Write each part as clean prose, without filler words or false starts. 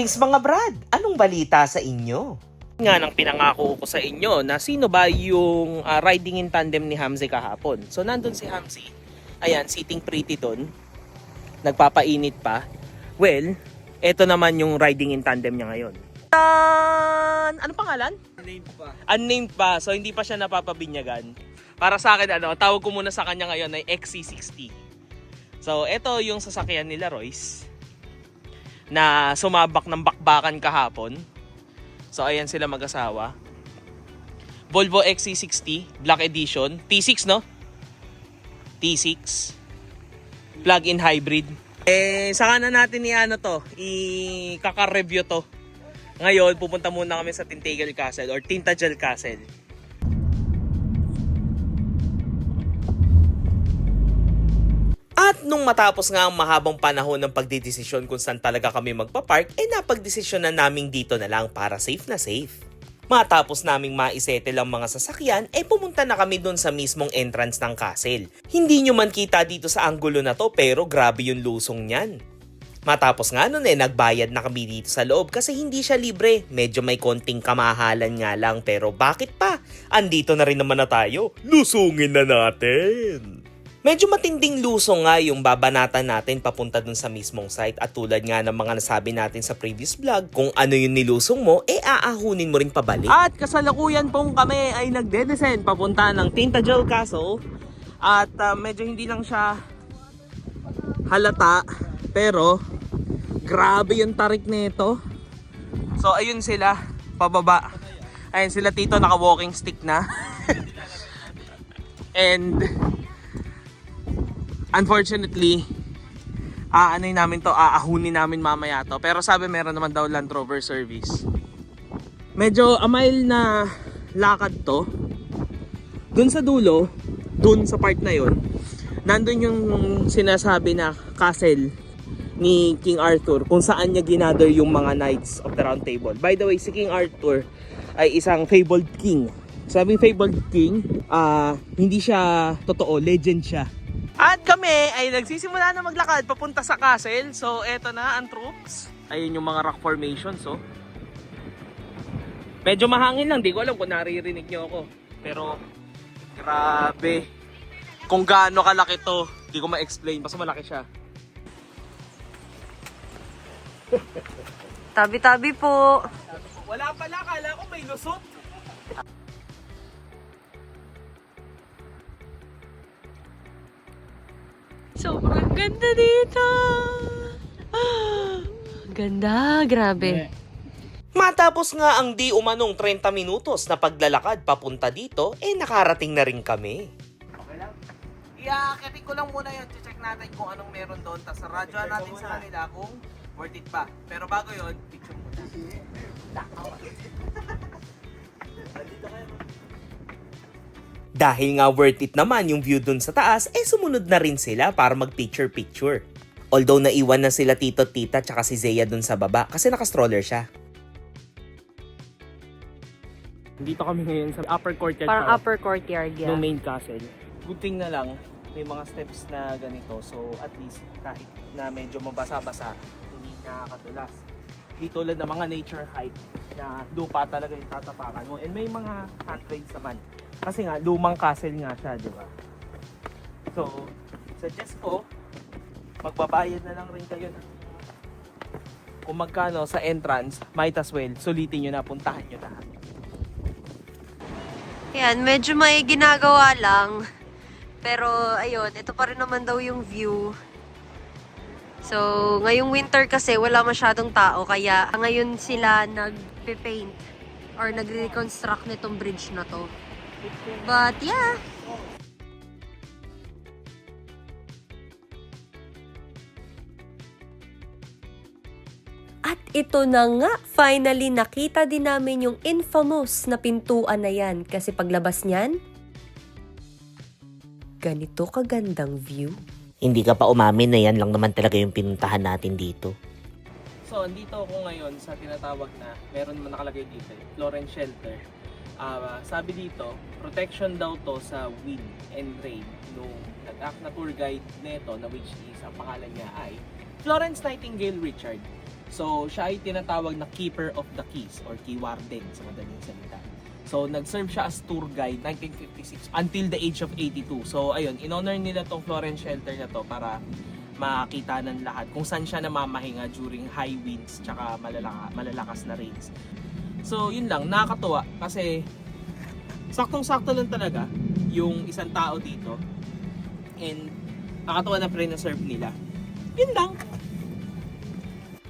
Greetings mga brad! Anong balita sa inyo? Nga nang pinangako ko sa inyo na sino ba yung riding in tandem ni Hamzy kahapon. So nandun si Hamzy, ayan, sitting pretty dun, nagpapainit pa. Well, eto naman yung riding in tandem niya ngayon. Ano pangalan? Unnamed pa. Unnamed pa, so hindi pa siya napapabinyagan. Para sa akin, tawag ko muna sa kanya ngayon ay XC60. So eto yung sasakyan nila Royce na sumabak ng bakbakan kahapon. So ayan sila mag-asawa. Volvo XC60 Black Edition, T6 no? T6 plug-in hybrid. Saka na natin i-kaka-review to. Ngayon pupunta muna kami sa Tintagel Castle or Tintagel Castle. At nung matapos nga ang mahabang panahon ng pagdidesisyon kung saan talaga kami magpapark, napagdesisyon na naming dito na lang para safe na safe. Matapos naming maisettle ang mga sasakyan, pumunta na kami dun sa mismong entrance ng castle. Hindi nyo man kita dito sa anggulo na to pero grabe yung lusong niyan. Matapos nga nun nagbayad na kami dito sa loob kasi hindi siya libre. Medyo may konting kamahalan nga lang pero bakit pa? Andito na rin naman na tayo. Lusungin na natin! Medyo matinding lusong nga yung babanatan natin papunta dun sa mismong site at tulad nga ng mga nasabi natin sa previous vlog, kung ano yung nilusong mo, aahunin mo rin pabalik. At kasalukuyan pong kami ay nagde-descend papunta ng Tintagel Castle at medyo hindi lang siya halata pero grabe yung tarik nito. So ayun sila pababa. Ayun sila tito naka walking stick na. And unfortunately, aahunin namin mamaya to. Pero sabi meron naman daw Land Rover service. Medyo a mile na lakad to. Dun sa dulo, dun sa part na yon, nandun yung sinasabi na castle ni King Arthur kung saan niya ginather yung mga Knights of the Round Table. By the way, si King Arthur ay isang fabled king. Sabing fabled king, hindi siya totoo, legend siya. At kami ay nagsisimula na maglakad papunta sa castle. So eto na ang troops. Ayun yung mga rock formations. So medyo mahangin lang. Di ko alam kung naririnig nyo ako. Pero grabe. Kung gaano kalaki to, di ko ma-explain. Basta malaki siya. Tabi-tabi po. Wala pala. Kala ko may lusot. Sobrang ganda dito. Ganda, grabe. Matapos nga ang di umanong 30 minutos na paglalakad papunta dito, nakarating na rin kami. Okay lang. Iakitin ko lang muna yun. Check natin kung anong meron doon. Tapos radyoan natin sa kanila kung worth it pa. Pero bago yun, picture muna. Dahil nga worth it naman yung view dun sa taas, sumunod na rin sila para mag-picture-picture. Although naiwan na sila tito, tita, tsaka si Zea dun sa baba kasi naka-stroller siya. Dito kami ngayon sa upper courtyard. Parang upper courtyard, yeah. No main castle. Good thing na lang, may mga steps na ganito. So at least kahit na medyo mabasa-basa, hindi nakakatulas. Di tulad ng mga nature hike na lupa talaga yung tatapakan mo. And may mga handrails naman. Kasi nga, lumang castle nga siya, di ba? So, suggest ko, magbabayad na lang rin kayo ng kung magkano sa entrance, might as well, sulitin nyo na, puntahan nyo lahat. Yan, medyo may ginagawa lang. Pero, ayun, ito pa rin naman daw yung view. So, ngayong winter kasi wala masyadong tao. Kaya, ngayon sila nag-paint or nag-reconstruct nitong bridge na to. But, yeah. At ito na nga, finally nakita din namin yung infamous na pintuan na yan. Kasi paglabas niyan, ganito kagandang view. Hindi ka pa umamin na yan lang naman talaga yung pinuntahan natin dito. So, andito ako ngayon sa tinatawag na, meron naman nakalagay dito, Florence Shelter. Sabi dito, protection daw to sa wind and rain. Nung nag-act na tour guide neto, na which is, ang pangalan niya ay Florence Nightingale Richard. So, siya ay tinatawag na keeper of the keys or key warden sa madaling salita. So, nag-serve siya as tour guide 1956 until the age of 82. So, ayun, in-honor nila tong Florence shelter na to para makita ng lahat kung saan siya namamahinga during high winds tsaka malalakas na rains. So, yun lang, nakakatuwa kasi saktong-sakto lang talaga yung isang tao dito and nakakatuwa na pre-serve nila. Yun lang.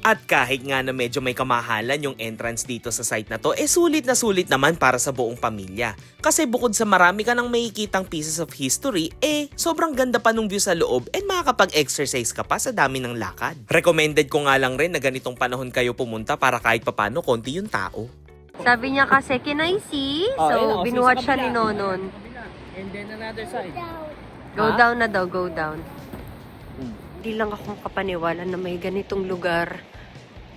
At kahit nga na medyo may kamahalan yung entrance dito sa site na to, sulit na sulit naman para sa buong pamilya. Kasi bukod sa marami ka nang makikitang pieces of history, sobrang ganda pa nung view sa loob and makakapag-exercise ka pa sa dami ng lakad. Recommended ko nga lang rin na ganitong panahon kayo pumunta para kahit papano konti yung tao. Sabi niya kasi, can I see? So, binuhat siya ni Nonon. And then another side. Go down na daw, go down. Di lang akong kapaniwala na may ganitong lugar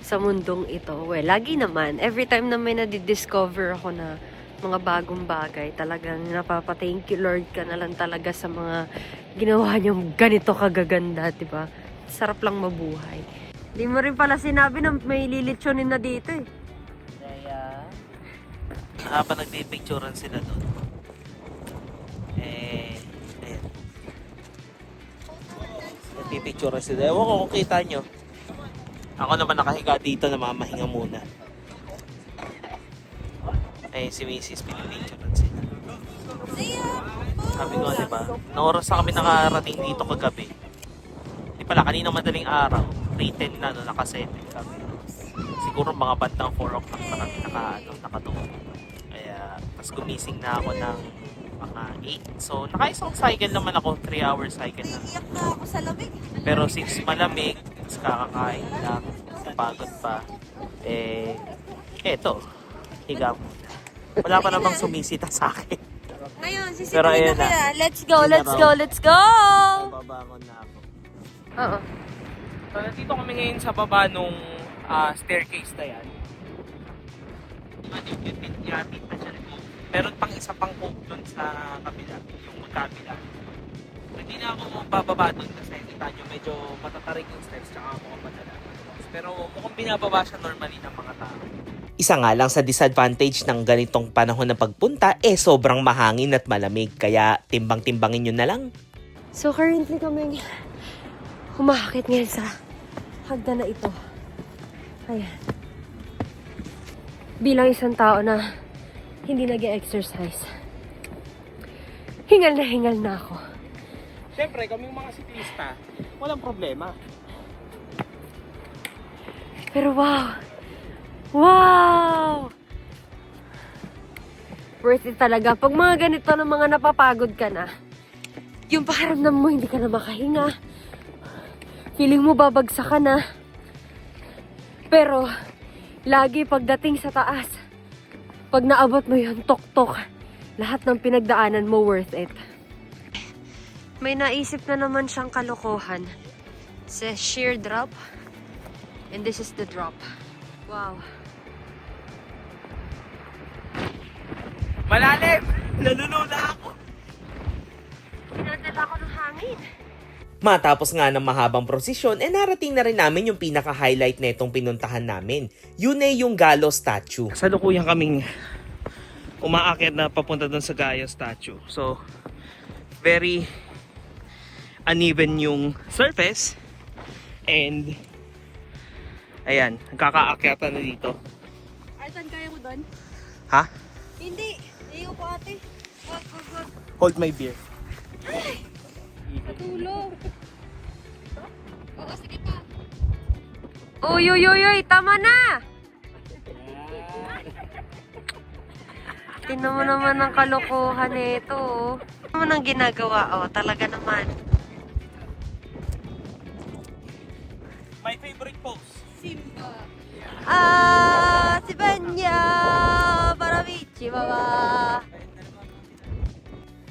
sa mundong ito. Well, lagi naman. Every time na may nadidiscover ako na mga bagong bagay, talagang napapa-thank you Lord ka na lang talaga sa mga ginawa niyong ganito kagaganda, diba? Sarap lang mabuhay. Di mo rin pala sinabi na may lilitsonin na dito eh. Kaya, habang nagpipicturean sila doon, ayan. Nagpipicturean sila. Ewan ko kung kita nyo. Ako naman nakahiga dito, namamahinga muna. Ayun si Mrs. Pinipicturean sila. Sabi ko, diba? Na oras na kami nakarating dito kagabi. Di pala, kanina madaling araw. 3:10 na, nakasettle kami. Siguro mga bandang 4 o'clock na kami nakatulog. Kaya, tapos gumising na ako ng mga 8. So, nakaisang cycle naman ako. 3-hour cycle na. Iyak na ako sa lamig. Pero since malamig, tapos kakakain lang, pagod pa, eto, higa muna. Wala pa namang sumisita sa akin. Ngayon, Pero sisituin na ayun na. kaya. Let's go, let's go, let's go! Babangon na ako. Oo. So, nandito kami ngayon sa baba nung staircase na yan. Meron pang isa pang coke dun sa kabila, yung magkabila. Hindi na ako bababa dun kasi kita nyo medyo matatarik yung steps tsaka mukhang madala. Pero mukhang binababa siya normally ng mga tao. Isa nga lang sa disadvantage ng ganitong panahon na pagpunta, sobrang mahangin at malamig. Kaya timbang-timbangin nyo na lang. So currently kami humakakit ngayon sa hagdan na ito. Ayan. Bilang isang tao na hindi nag-exercise, hingal na ako. Siyempre, kaming mga siklista, walang problema. Pero wow! Wow! Worth it talaga. Pag mga ganito ng mga napapagod ka na, yung pakiramdam mo hindi ka na makahinga. Feeling mo babagsak ka na. Pero, lagi pagdating sa taas, pag naabot mo yun, tok-tok, lahat ng pinagdaanan mo worth it. May naisip na naman siyang kalokohan. Says sheer drop. And this is the drop. Wow. Malalim! Nalulula ako! Pinadala ako ng hangin. Matapos nga ng mahabang prosesyon, narating na rin namin yung pinaka-highlight na itong pinuntahan namin. Yun yung Gallo statue. Salukuyan kaming umaakyat na papunta doon sa Gallo statue. So, very uneven yung surface. And, ayan, nagkakaakyatan na dito. Artan, kaya mo doon? Ha? Hindi. Iyo po ate. Wag. Hold my beer. Katulog. Oo, sige pa. Uy, tama na! Tingnan mo naman ang kalokohan nito. Ano mo nang ginagawa? Oh, talaga naman. My favorite pose. Simba. Si Banya! Parabichi, baba!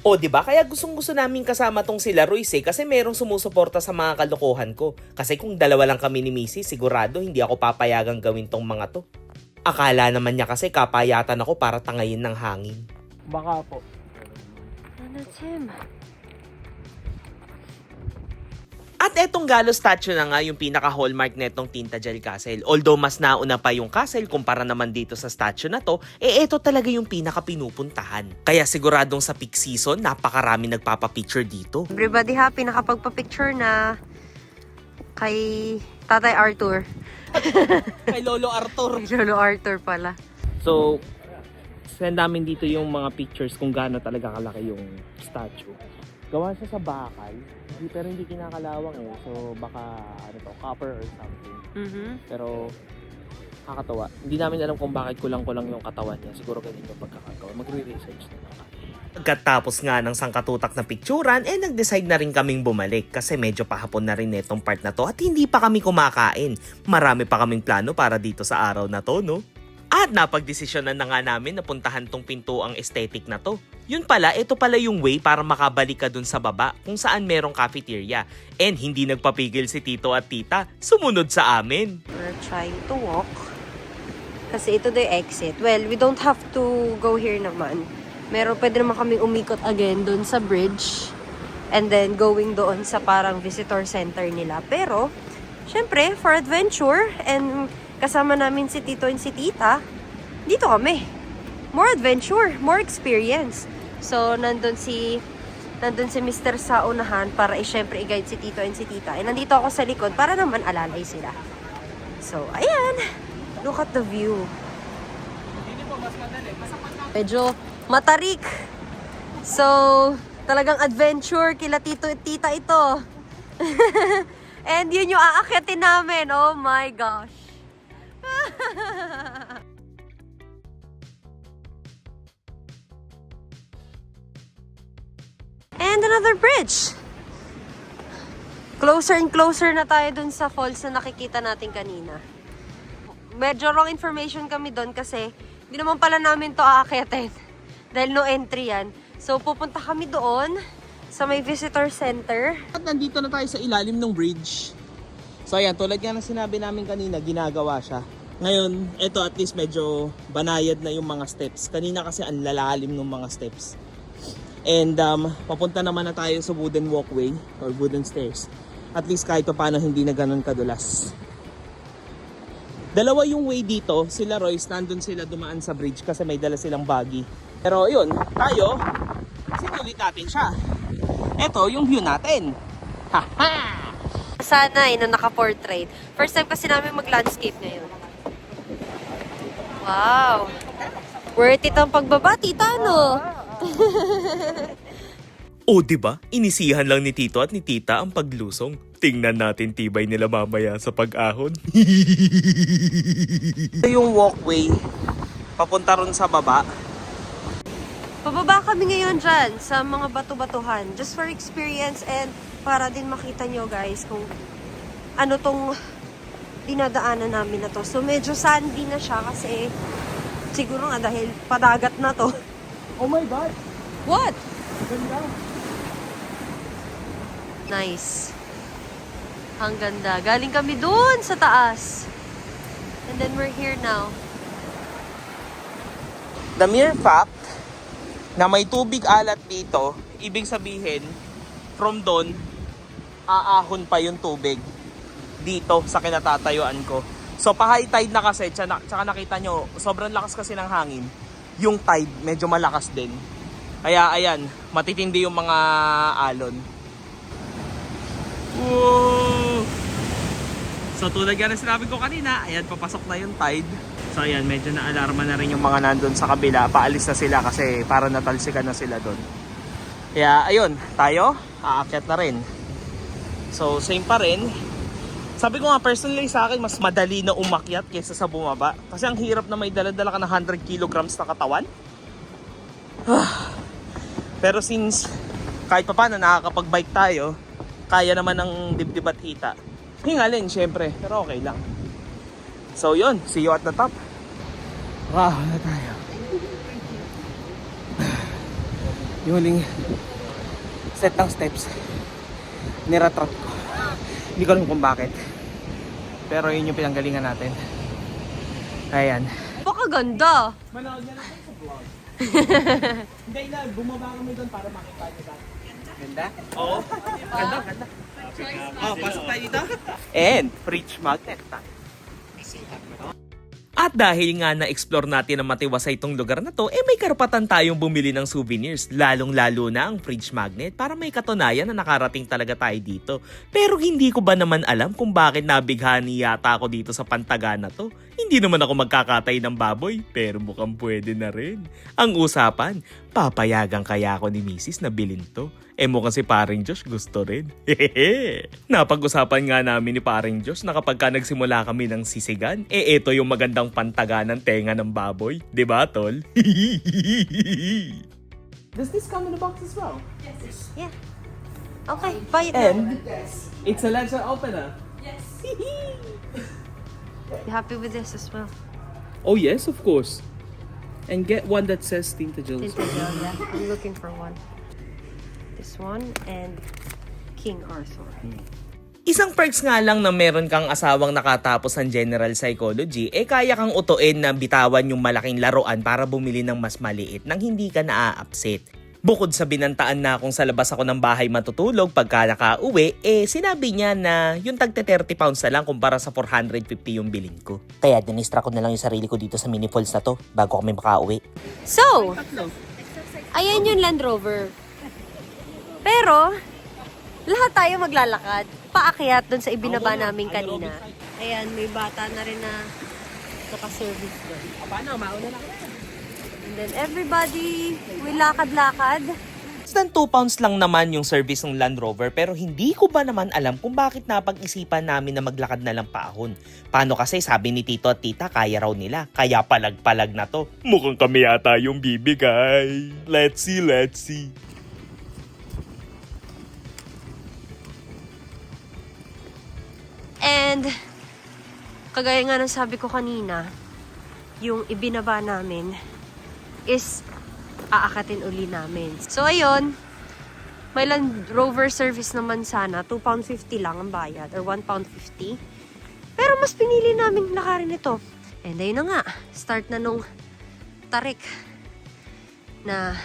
O, di ba? Kaya gustong-gusto namin kasama tong sila Royce kasi merong sumusuporta sa mga kalokohan ko. Kasi kung dalawa lang kami ni Missy, sigurado hindi ako papayagang gawin tong mga to. Akala naman niya kasi kapayatan ako para tangayin ng hangin. Baka po. That's him. At At etong Galo statue na nga yung pinaka-hallmark netong Tinta Gel Castle. Although mas nauna pa yung castle kumpara naman dito sa statue na to, ito talaga yung pinaka-pinupuntahan. Kaya siguradong sa peak season, napakarami nagpapapicture dito. Everybody happy, nakapagpa-picture na kay Tatay Arthur. Kay Lolo Arthur. Lolo Arthur pala. So, send namin dito yung mga pictures kung gaano talaga kalaki yung statue. Gawa siya sa bakal, pero hindi kinakalawang eh. So, baka copper or something. Pero, nakakatawa. Hindi namin alam kung bakit kulang-kulang yung katawan niya. Siguro ganyan yung pagkakagawa. Magre-research na lang kami. Pagkatapos nga ng sangkatutak na picturan, nag-decide na rin kaming bumalik kasi medyo pahapon na rin netong part na to at hindi pa kami kumakain. Marami pa kaming plano para dito sa araw na to, no? At napagdesisyonan na nga namin na puntahan tong pintuang aesthetic na to. Yun pala, ito pala yung way para makabalik ka dun sa baba kung saan merong cafeteria. And hindi nagpapigil si Tito at Tita, sumunod sa amin. We're trying to walk. Kasi ito the exit. Well, we don't have to go here naman. Pwede naman kami umikot again doon sa bridge. And then going doon sa parang visitor center nila. Pero, syempre, for adventure and kasama namin si Tito and si Tita, dito kami. More adventure, more experience. So, nandun si Mr. sa unahan para syempre i-guide si Tito and si Tita. And nandito ako sa likod para naman alalay sila. So, ayan. Look at the view. Medyo matarik. So, talagang adventure kila Tito at Tita ito. And yun yung aakyatin namin. Oh my gosh. And another bridge. Closer and closer na tayo dun sa falls na nakikita natin kanina. Medyo wrong information kami dun kasi hindi naman pala namin to aakyatin. Dahil no entry yan. So pupunta kami doon sa may visitor center. At nandito na tayo sa ilalim ng bridge. So ayan, tulad nga ng sinabi namin kanina, ginagawa siya. Ngayon, ito at least medyo banayad na yung mga steps. Kanina kasi ang lalalim ng mga steps. And papunta naman na tayo sa wooden walkway or wooden stairs. At least kahit pa paano hindi na ganun kadulas. Dalawa yung way dito, sila Royce, nandun sila dumaan sa bridge kasi may dala silang buggy. Pero yun, tayo, sinulit natin siya. Ito yung view natin. Haha! Sana na naka-portrait. First time kasi namin mag-landscape ngayon. Wow! Worth it ang pagbaba, Tita, no? O diba, inisihan lang ni Tito at ni Tita ang paglusong. Tingnan natin tibay nila mamaya sa pag-ahon. Ito yung walkway, papunta ron sa baba. Pababa kami ngayon dyan sa mga bato-batuhan. Just for experience and para din makita nyo guys kung ano tong dinadaanan namin na to. So medyo sandy na siya kasi siguro nga dahil padagat na to. Oh my God! What? Ganda! Nice. Ang ganda. Galing kami dun sa taas. And then we're here now. The mere fact na may tubig alat dito, ibig sabihin, from doon, aahon pa yung tubig dito sa kinatatayuan ko. So, pa-high tide na kasi, tsaka nakita nyo, sobrang lakas kasi ng hangin. Yung tide, medyo malakas din. Kaya, ayan, matitindi yung mga alon. Whoa! So, tulad nga na sinabi ko kanina, ayan, papasok na yung tide. So ayan, medyo na-alarma na rin yung mga nandun sa kabila. Paalis na sila kasi para natalsikan na sila doon. Kaya ayun, tayo, aakyat na rin. So same pa rin. Sabi ko nga personally sa akin, mas madali na umakyat kaysa sa bumaba. Kasi ang hirap na may dala-dala ka ng 100 kilograms na katawan. Pero since kahit pa paano nakakapag-bike tayo, kaya naman ng dibdib at hita. Hingalin syempre, pero okay lang. So yun, see you at the top. Wow, na tayo. Yung huling set ng steps, niratrap ko. Hindi ko alam kung bakit. Pero yun yung pinanggalingan natin. Ayan. Baka ganda. Manood na natin sa vlog. Hindi na, bumaba kami doon para makita nyo ba? Ganda? Oo. Ganda, ganda. Oh, pasok tayo dito. And fridge magnet tayo. At dahil nga na-explore natin ang matiwasay itong lugar na to, may karapatan tayong bumili ng souvenirs, lalong-lalo na ang fridge magnet para may katunayan na nakarating talaga tayo dito. Pero hindi ko ba naman alam kung bakit nabighani yata ako dito sa Pantaga na to. Hindi naman ako magkakatay ng baboy, pero mukhang pwede na rin. Ang usapan, papayagan kaya ako ni Mrs. na bilhin to. Mukhang si Paring Josh gusto rin. Hehehe. Napag-usapan nga namin ni Paring Josh na kapag ka nagsimula kami ng sisigan, ito yung magandang pantaga ng tenga ng baboy. Diba, tol? Does this come in a box as well? Yeah. Okay, buy it now. And it's a ledger opener. You happy with this as well? Oh yes, of course. And get one that says Tinta Gels. Tinta gel, yeah. I'm looking for one. This one and King Arthur. Isang perks nga lang na meron kang asawang nakatapos ng general psychology, kaya kang utuin na bitawan yung malaking laruan para bumili ng mas maliit nang hindi ka naa-upset. Bukod sa binantaan na kung sa labas ako ng bahay matutulog pagka nakauwi, sinabi niya na yung tagte 30 pounds na lang kumpara sa 450 yung bilhin ko. Kaya dinistra ko na lang yung sarili ko dito sa mini falls na to bago kami makauwi. So, ayan yung Land Rover. Pero, lahat tayo maglalakad. Paakyat dun sa ibinaba namin kanina. Ayan, may bata na rin na naka-service doon. Paano? Mauna na ako. And then everybody will lakad-lakad. Less than 2 pounds lang naman yung service ng Land Rover pero hindi ko ba naman alam kung bakit napag-isipan namin na maglakad na lang paahon. Paano kasi sabi ni Tito at Tita kaya raw nila, kaya palag-palag na to. Mukhang kami yata yung bibigay. Let's see, let's see. And, kagaya nga ng sabi ko kanina, yung ibinaba namin is aakatin uli namin. So, ayun, may Land Rover service naman sana. £2.50 lang ang bayad or £1.50. Pero mas pinili namin lakarin ito. And ayun na nga, start na nung tarik na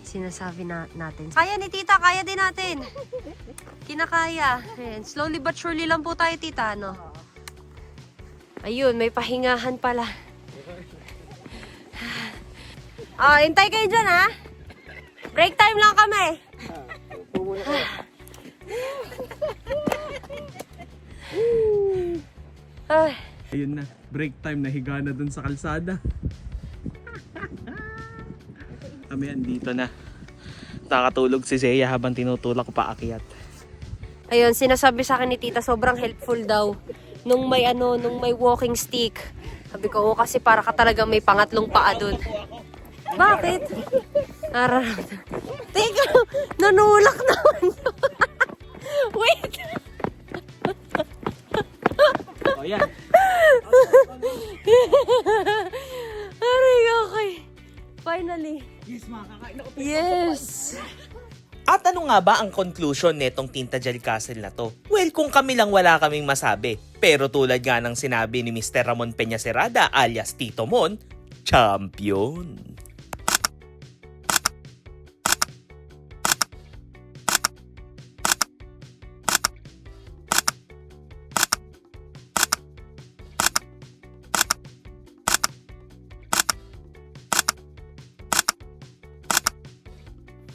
sinasabi natin. Kaya ni Tita, kaya din natin. Kinakaya. Ayan, slowly but surely lang po tayo, Tita, no? Ayun, may pahingahan pala. Hintay kayo dyan, ha? Break time lang kami. Ayun na, break time, nahiga na dun sa kalsada. Kami andito na. Nakatulog si Zea habang tinutulak ko paakyat. Ayun, sinasabi sa akin ni Tita, sobrang helpful daw. Nung may walking stick. Sabi ko, kasi para ka talaga may pangatlong paa dun. Bakit? Nararamdaman. Teka, nanulak naman yun. Wait! O yan. Aray, okay. Finally. Yes, makakain ako. Yes! At ano nga ba ang conclusion netong Tinta Gel Castle na to? Well, kung kami lang wala kaming masabi. Pero tulad nga ng sinabi ni Mr. Ramon Peña Cerrada alias Tito Mon, champion!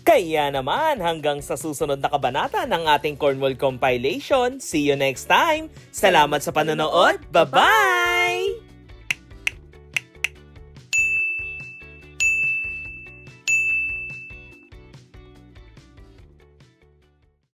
Kaya naman, hanggang sa susunod na kabanata ng ating Cornwall compilation. See you next time. Salamat sa panonood. Bye-bye!